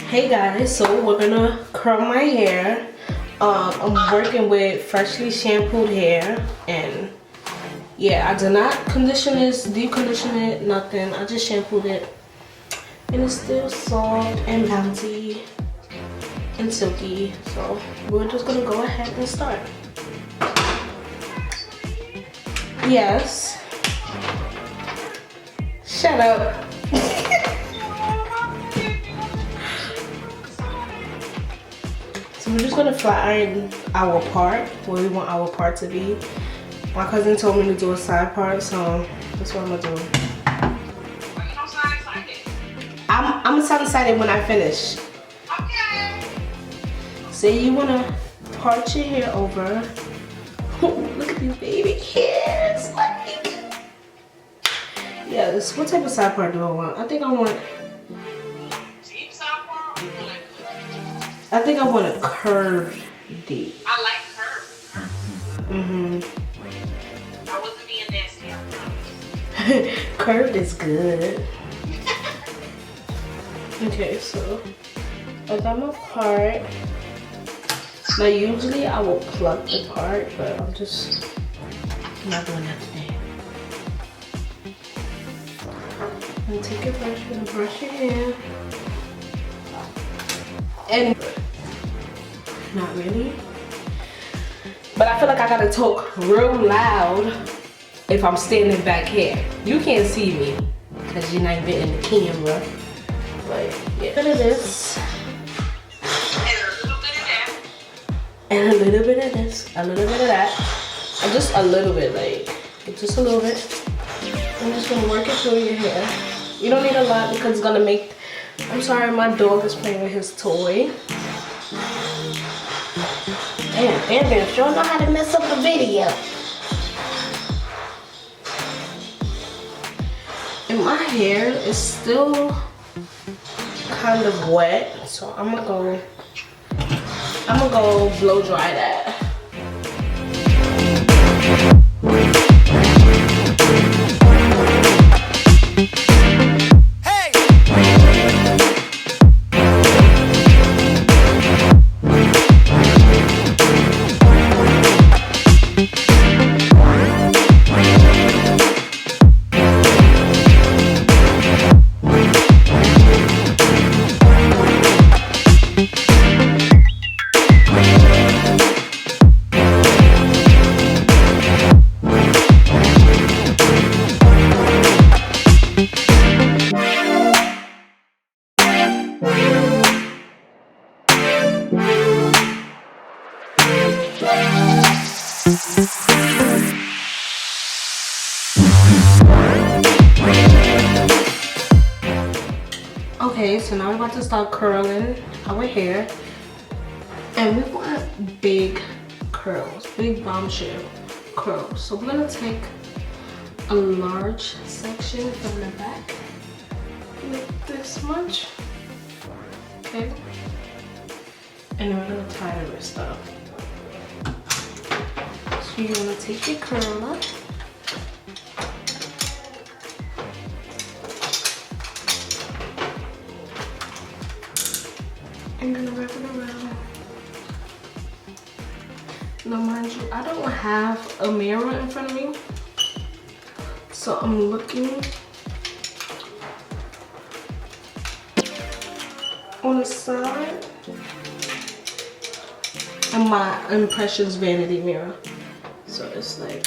Hey guys, so we're gonna curl my hair. I'm working with freshly shampooed hair, and yeah, I did not condition this, deep condition it, nothing. I just shampooed it, and it's still soft and bouncy and silky. So we're just gonna go ahead and start. Yes. Shut up. So we're just gonna flat iron our part where we want our part to be. My cousin told me to do a side part, so that's what I'm gonna do. Why you don't side it? I'm gonna side it when I finish. Okay. Say you wanna part your hair over. Look at these baby hairs. Like, yes. What type of side part do I want? I think I want a curved deep. I like curve. I wasn't being nasty. Curved is good. Okay, so I got my part. Now usually I will pluck the part, but I'm just not doing that today. And take a brush and brush your hair. And not really. But I feel like I gotta talk real loud if I'm standing back here. You can't see me because you're not even in the camera. But yeah, a bit of this. And a little bit of this. A little bit of that. And just a little bit, like, just a little bit. I'm just gonna work it through your hair. You don't need a lot because it's gonna make, I'm sorry, my dog is playing with his toy. Damn, Andrew sure know how to mess up a video. And my hair is still kind of wet, so I'm gonna go blow dry that. Okay, so now we're about to start curling our hair. And we want big curls, big bombshell curls. So we're gonna take a large section from the back, like this much, okay? And then we're gonna tie the wrist up. So you're gonna take your curler, and gonna wrap it around. Now mind you, I don't have a mirror in front of me, so I'm looking on the side and my Impressions vanity mirror. So it's like,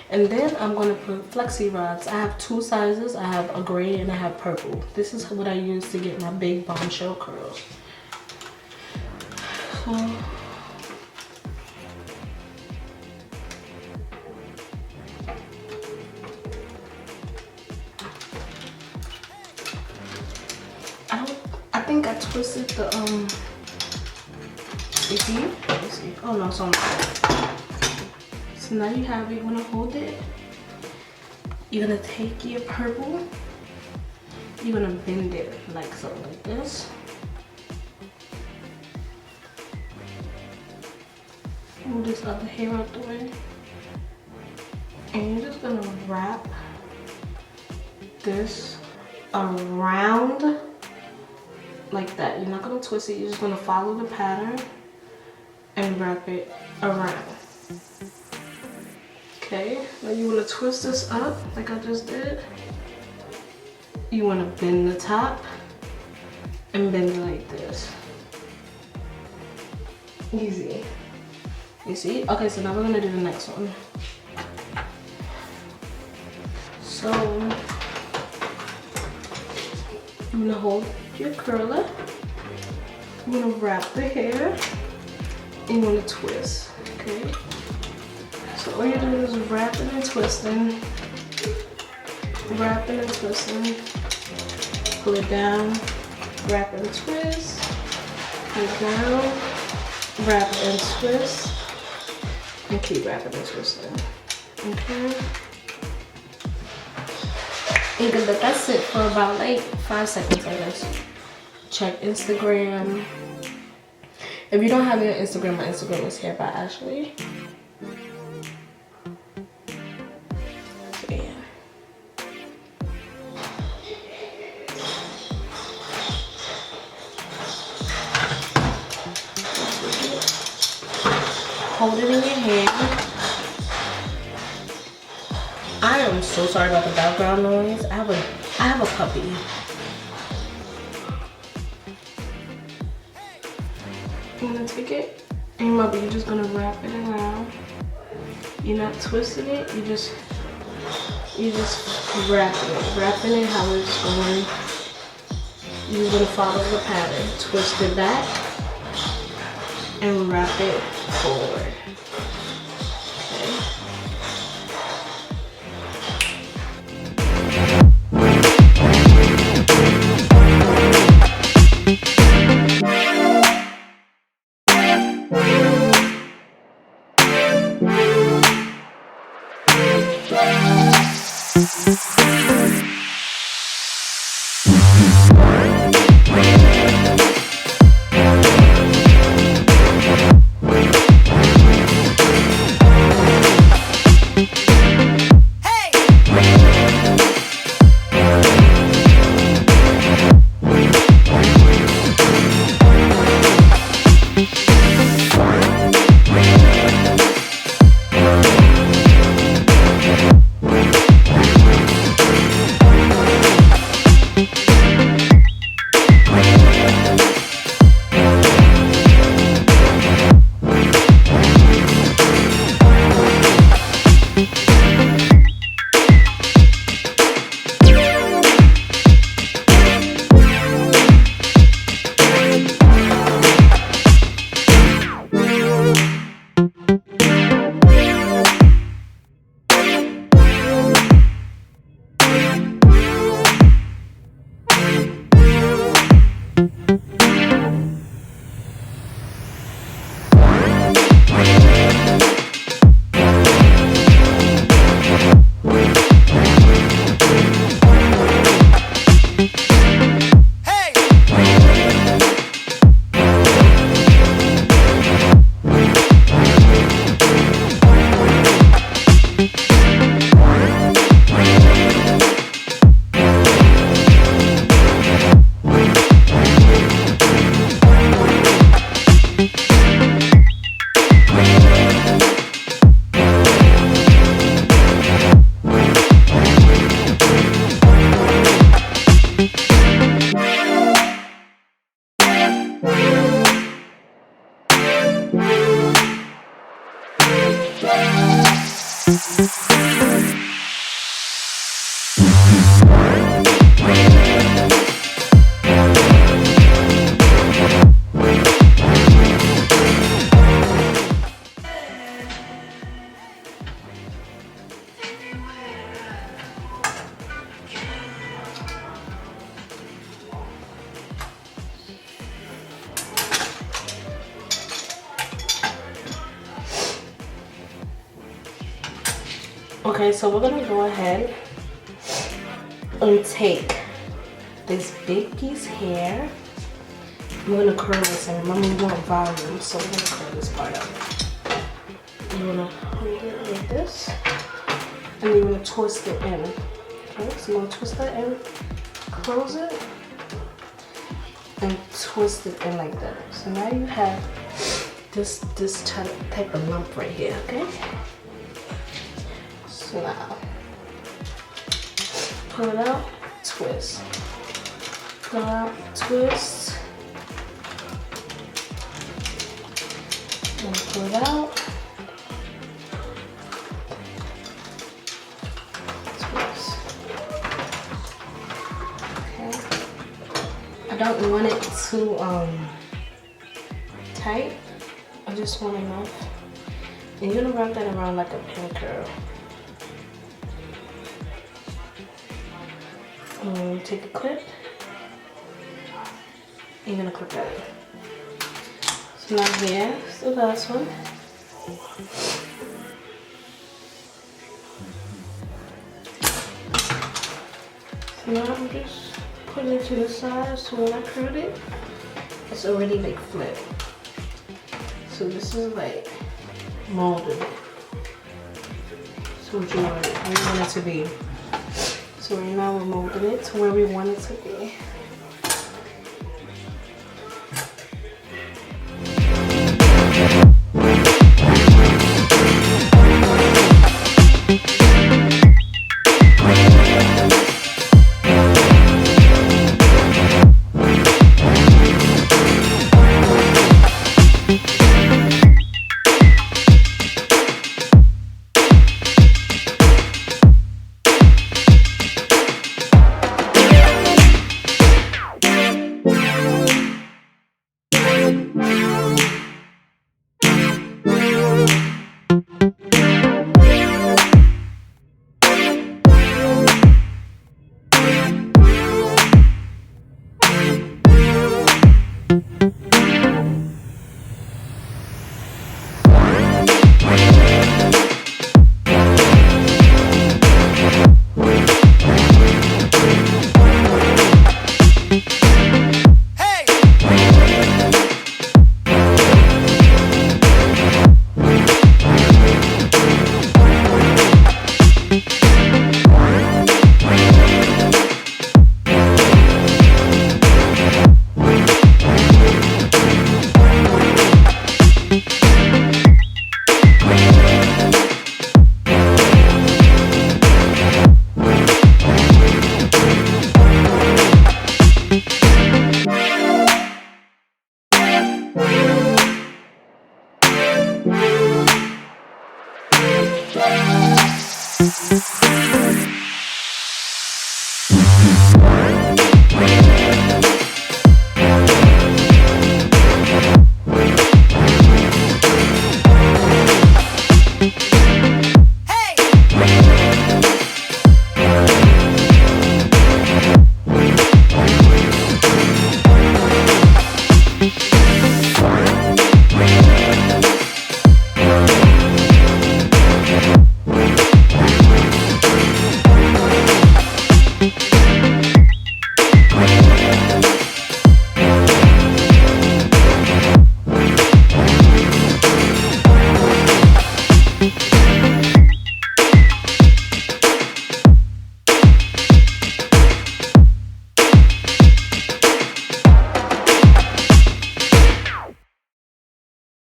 and then I'm gonna put flexi rods. I have two sizes. I have a gray and I have purple. This is what I use to get my big bombshell curls. So I think I twisted the you see? Let me see. Oh no, it's on. So now you have it. You wanna hold it. You're gonna take your purple. You're gonna bend it like so, like this. Move this other hair out the way. And you're just gonna wrap this around like that. You're not gonna twist it, you're just gonna follow the pattern and wrap it around. Okay, now you wanna twist this up like I just did. You wanna bend the top and bend it like this. Easy. You see? Okay, so now we're gonna do the next one. So I'm gonna hold your curler. I'm gonna wrap the hair and you wanna twist, okay? So all you're doing is wrapping and twisting, wrapping and twisting, pull it down, wrap and twist, pull it down, wrap and twist, and keep wrapping and twisting, okay? You can let that sit for about like 5 seconds, I guess. Check Instagram. If you don't have your Instagram, my Instagram is Hair by Ashley. So yeah. Hold it in your hand. I am so sorry about the background noise. I have a puppy. I'm gonna take it and you're just gonna wrap it around. You're not twisting it, you just wrapping it how it's going. You're gonna follow the pattern. Twist it back and wrap it forward. Okay, so we're gonna go ahead and take this big piece here. We're gonna curl this, and remember we want volume, so we're gonna curl this part up. You wanna hold it like this, and you wanna twist it in. Okay, so you want to twist that and close it and twist it in like that. So now you have this type of lump right here, okay? So now pull it out, twist. Pull out, twist. And pull it out. Twist. Okay. I don't want it too tight. I just want enough. And you're gonna wrap that around like a pin curl. Take a clip. You're gonna clip that in. So now here's the last one. So now I'm just putting it to the side so when I curl it, it's already like flipped. So this is like molded. So what you want it to be. So right now we're molding it to where we want it to be.